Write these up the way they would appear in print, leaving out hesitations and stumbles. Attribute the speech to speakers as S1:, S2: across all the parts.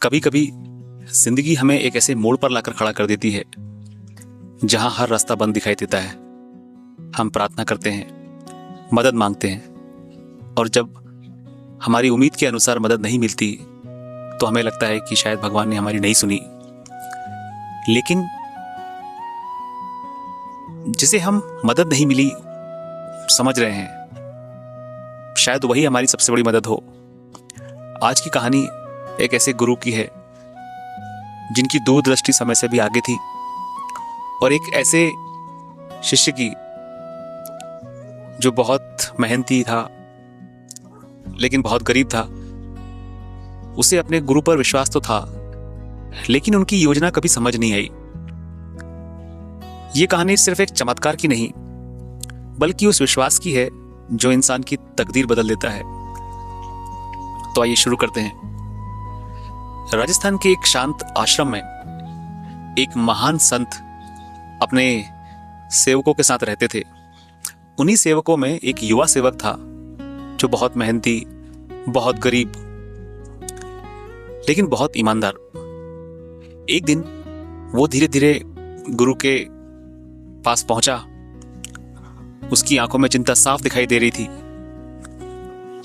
S1: कभी कभी जिंदगी हमें एक ऐसे मोड़ पर लाकर खड़ा कर देती है जहां हर रास्ता बंद दिखाई देता है। हम प्रार्थना करते हैं, मदद मांगते हैं, और जब हमारी उम्मीद के अनुसार मदद नहीं मिलती तो हमें लगता है कि शायद भगवान ने हमारी नहीं सुनी। लेकिन जिसे हम मदद नहीं मिली समझ रहे हैं, शायद वही हमारी सबसे बड़ी मदद हो। आज की कहानी एक ऐसे गुरु की है जिनकी दूरदृष्टि समय से भी आगे थी, और एक ऐसे शिष्य की जो बहुत मेहनती था लेकिन बहुत गरीब था। उसे अपने गुरु पर विश्वास तो था, लेकिन उनकी योजना कभी समझ नहीं आई। ये कहानी सिर्फ एक चमत्कार की नहीं, बल्कि उस विश्वास की है जो इंसान की तकदीर बदल देता है। तो आइए शुरू करते हैं। राजस्थान के एक शांत आश्रम में एक महान संत अपने सेवकों के साथ रहते थे। उन्हीं सेवकों में एक युवा सेवक था जो बहुत मेहनती, बहुत गरीब, लेकिन बहुत ईमानदार। एक दिन वो धीरे धीरे गुरु के पास पहुंचा। उसकी आंखों में चिंता साफ दिखाई दे रही थी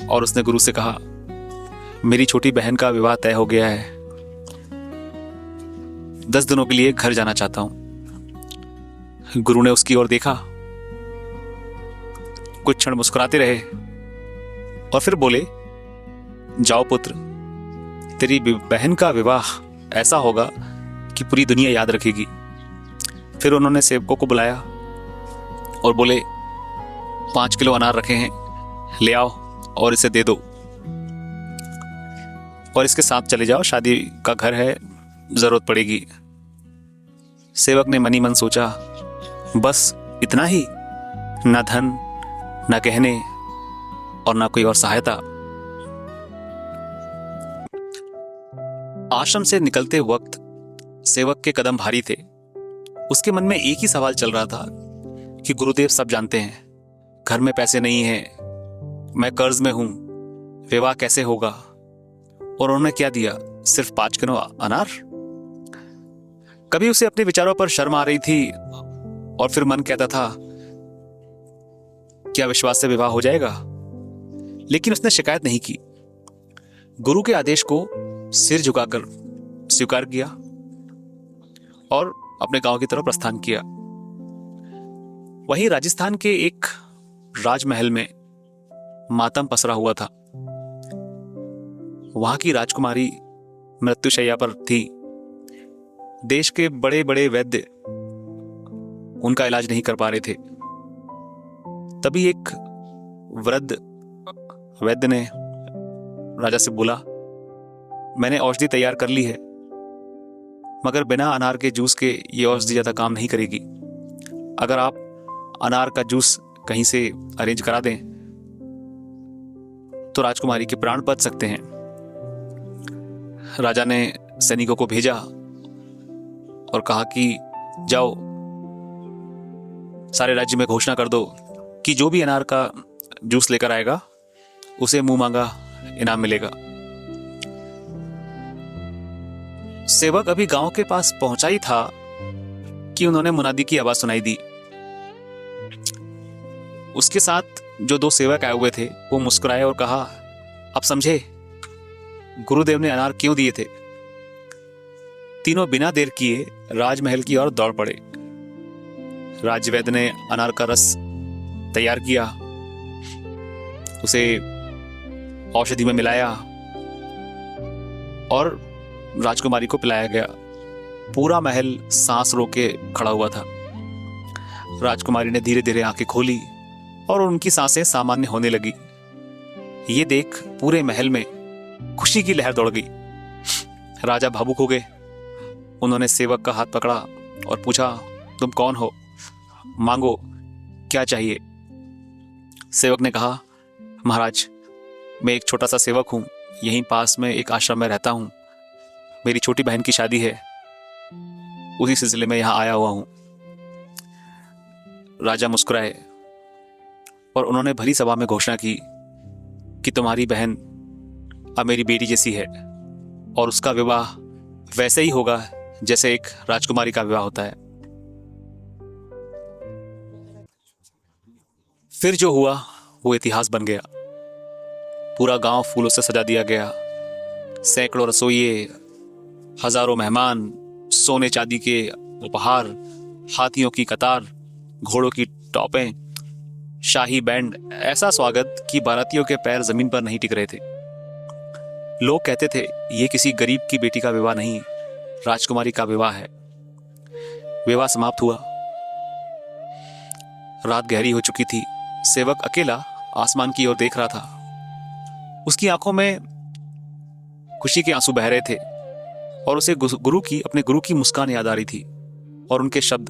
S1: और उसने गुरु से कहा, मेरी छोटी बहन का विवाह तय हो गया है। 10 दिनों के लिए घर जाना चाहता हूं। गुरु ने उसकी ओर देखा, कुछ क्षण मुस्कुराते रहे और फिर बोले, जाओ पुत्र, तेरी बहन का विवाह ऐसा होगा कि पूरी दुनिया याद रखेगी। फिर उन्होंने सेवकों को बुलाया और बोले, 5 किलो अनार रखे हैं, ले आओ और इसे दे दो, और इसके साथ चले जाओ, शादी का घर है, जरूरत पड़ेगी। सेवक ने मनी मन सोचा, बस इतना ही? ना धन, ना गहने और ना कोई और सहायता। आश्रम से निकलते वक्त सेवक के कदम भारी थे। उसके मन में एक ही सवाल चल रहा था कि गुरुदेव सब जानते हैं, घर में पैसे नहीं है, मैं कर्ज में हूं, विवाह कैसे होगा? और उन्होंने क्या दिया? सिर्फ 5 किलो अनार। कभी उसे अपने विचारों पर शर्म आ रही थी और फिर मन कहता था, क्या विश्वास से विवाह हो जाएगा? लेकिन उसने शिकायत नहीं की। गुरु के आदेश को सिर झुकाकर स्वीकार किया और अपने गांव की तरफ प्रस्थान किया। वहीं राजस्थान के एक राजमहल में मातम पसरा हुआ था। वहां की राजकुमारी मृत्युशैया पर थी। देश के बड़े बड़े वैद्य उनका इलाज नहीं कर पा रहे थे। तभी एक वृद्ध वैद्य ने राजा से बोला, मैंने औषधि तैयार कर ली है, मगर बिना अनार के जूस के ये औषधि ज्यादा काम नहीं करेगी। अगर आप अनार का जूस कहीं से अरेंज करा दें तो राजकुमारी के प्राण बच सकते हैं। राजा ने सैनिकों को भेजा और कहा कि जाओ, सारे राज्य में घोषणा कर दो कि जो भी अनार का जूस लेकर आएगा उसे मुंह मांगा इनाम मिलेगा। सेवक अभी गांव के पास पहुंचा ही था कि उन्होंने मुनादी की आवाज सुनाई दी। उसके साथ जो 2 सेवक आए हुए थे वो मुस्कुराए और कहा, अब समझे गुरुदेव ने अनार क्यों दिए थे? तीनों बिना देर किए राजमहल की ओर दौड़ पड़े। राजवैद्य ने अनार का रस तैयार किया, उसे औषधि में मिलाया और राजकुमारी को पिलाया गया। पूरा महल सांस रोके खड़ा हुआ था। राजकुमारी ने धीरे धीरे आंखें खोली और उनकी सांसें सामान्य होने लगी। ये देख पूरे महल में खुशी की लहर दौड़ गई। राजा भावुक हो गए। उन्होंने सेवक का हाथ पकड़ा और पूछा, तुम कौन हो? मांगो, क्या चाहिए? सेवक ने कहा, महाराज, मैं एक छोटा सा सेवक हूं, यहीं पास में एक आश्रम में रहता हूं। मेरी छोटी बहन की शादी है, उसी सिलसिले में यहां आया हुआ हूं। राजा मुस्कुराए और उन्होंने भरी सभा में घोषणा की कि तुम्हारी बहन अब मेरी बेटी जैसी है। और उसका विवाह वैसे ही होगा जैसे एक राजकुमारी का विवाह होता है। फिर जो हुआ वो इतिहास बन गया। पूरा गांव फूलों से सजा दिया गया। सैकड़ों रसोइये, हजारों मेहमान, सोने चांदी के उपहार, हाथियों की कतार, घोड़ों की टॉपें, शाही बैंड, ऐसा स्वागत कि बारातियों के पैर जमीन पर नहीं टिक रहे थे। लोग कहते थे ये किसी गरीब की बेटी का विवाह नहीं, राजकुमारी का विवाह है। विवाह समाप्त हुआ। रात गहरी हो चुकी थी। सेवक अकेला आसमान की ओर देख रहा था। उसकी आंखों में खुशी के आंसू बह रहे थे और उसे अपने गुरु की मुस्कान याद आ रही थी और उनके शब्द,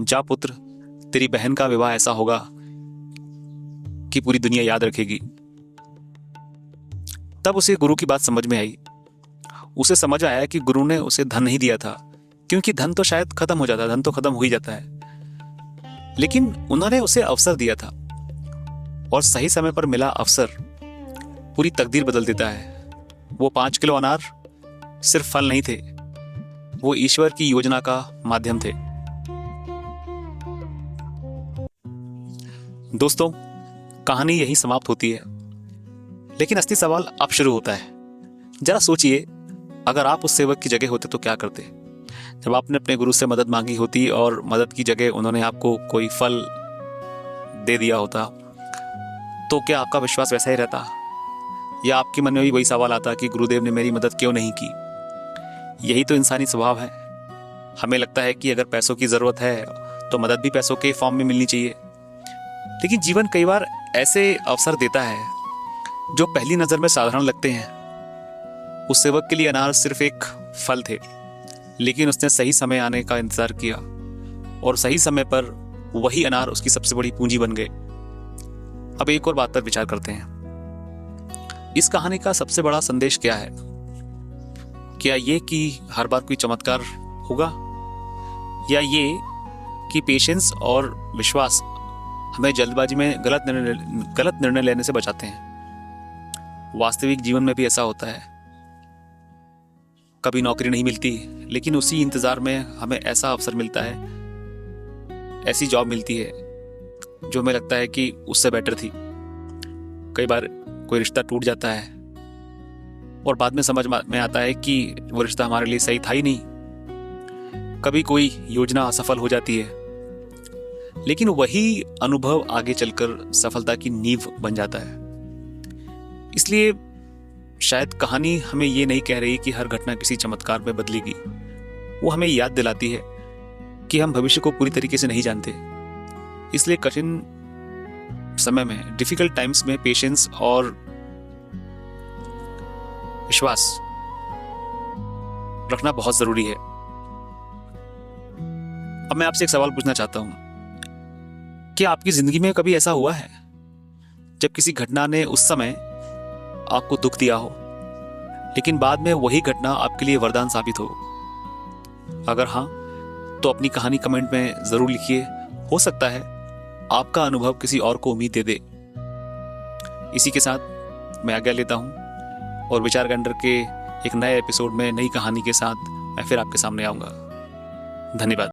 S1: जा पुत्र, तेरी बहन का विवाह ऐसा होगा कि पूरी दुनिया याद रखेगी। तब उसे गुरु की बात समझ में आई। उसे समझ आया कि गुरु ने उसे धन नहीं दिया था, क्योंकि धन तो शायद खत्म हो जाता, धन तो खत्म हो ही जाता है, लेकिन उन्होंने उसे अवसर दिया था और सही समय पर मिला अवसर पूरी तकदीर बदल देता है। वो 5 किलो अनार सिर्फ फल नहीं थे, वो ईश्वर की योजना का माध्यम थे। दोस्तों, कहानी यही समाप्त होती है, लेकिन असली सवाल अब शुरू होता है। जरा सोचिए, अगर आप उस सेवक की जगह होते तो क्या करते? जब आपने अपने गुरु से मदद मांगी होती और मदद की जगह उन्होंने आपको कोई फल दे दिया होता, तो क्या आपका विश्वास वैसा ही रहता, या आपके मन में भी वही सवाल आता कि गुरुदेव ने मेरी मदद क्यों नहीं की? यही तो इंसानी स्वभाव है। हमें लगता है कि अगर पैसों की जरूरत है तो मदद भी पैसों के फॉर्म में मिलनी चाहिए, लेकिन जीवन कई बार ऐसे अवसर देता है जो पहली नजर में साधारण लगते हैं। उस सेवक के लिए अनार सिर्फ एक फल थे, लेकिन उसने सही समय आने का इंतजार किया और सही समय पर वही अनार उसकी सबसे बड़ी पूंजी बन गए। अब एक और बात पर विचार करते हैं। इस कहानी का सबसे बड़ा संदेश क्या है? क्या ये कि हर बार कोई चमत्कार होगा, या ये कि पेशेंस और विश्वास हमें जल्दबाजी में गलत निर्णय लेने से बचाते हैं? वास्तविक जीवन में भी ऐसा होता है। कभी नौकरी नहीं मिलती, लेकिन उसी इंतजार में हमें ऐसा अवसर मिलता है, ऐसी जॉब मिलती है जो हमें लगता है कि उससे बेटर थी। कई बार कोई रिश्ता टूट जाता है और बाद में समझ में आता है कि वो रिश्ता हमारे लिए सही था ही नहीं। कभी कोई योजना असफल हो जाती है, लेकिन वही अनुभव आगे चलकर सफलता की नींव बन जाता है। इसलिए शायद कहानी हमें ये नहीं कह रही कि हर घटना किसी चमत्कार में बदलेगी। वो हमें याद दिलाती है कि हम भविष्य को पूरी तरीके से नहीं जानते। इसलिए कठिन समय में, डिफिकल्ट टाइम्स में पेशेंस और विश्वास रखना बहुत जरूरी है। अब मैं आपसे एक सवाल पूछना चाहता हूं। क्या आपकी जिंदगी में कभी ऐसा हुआ है जब किसी घटना ने उस समय आपको दुख दिया हो, लेकिन बाद में वही घटना आपके लिए वरदान साबित हो? अगर हाँ, तो अपनी कहानी कमेंट में जरूर लिखिए। हो सकता है आपका अनुभव किसी और को उम्मीद दे दे। इसी के साथ मैं आज्ञा लेता हूं और विचार गंडर के एक नए एपिसोड में नई कहानी के साथ मैं फिर आपके सामने आऊंगा। धन्यवाद।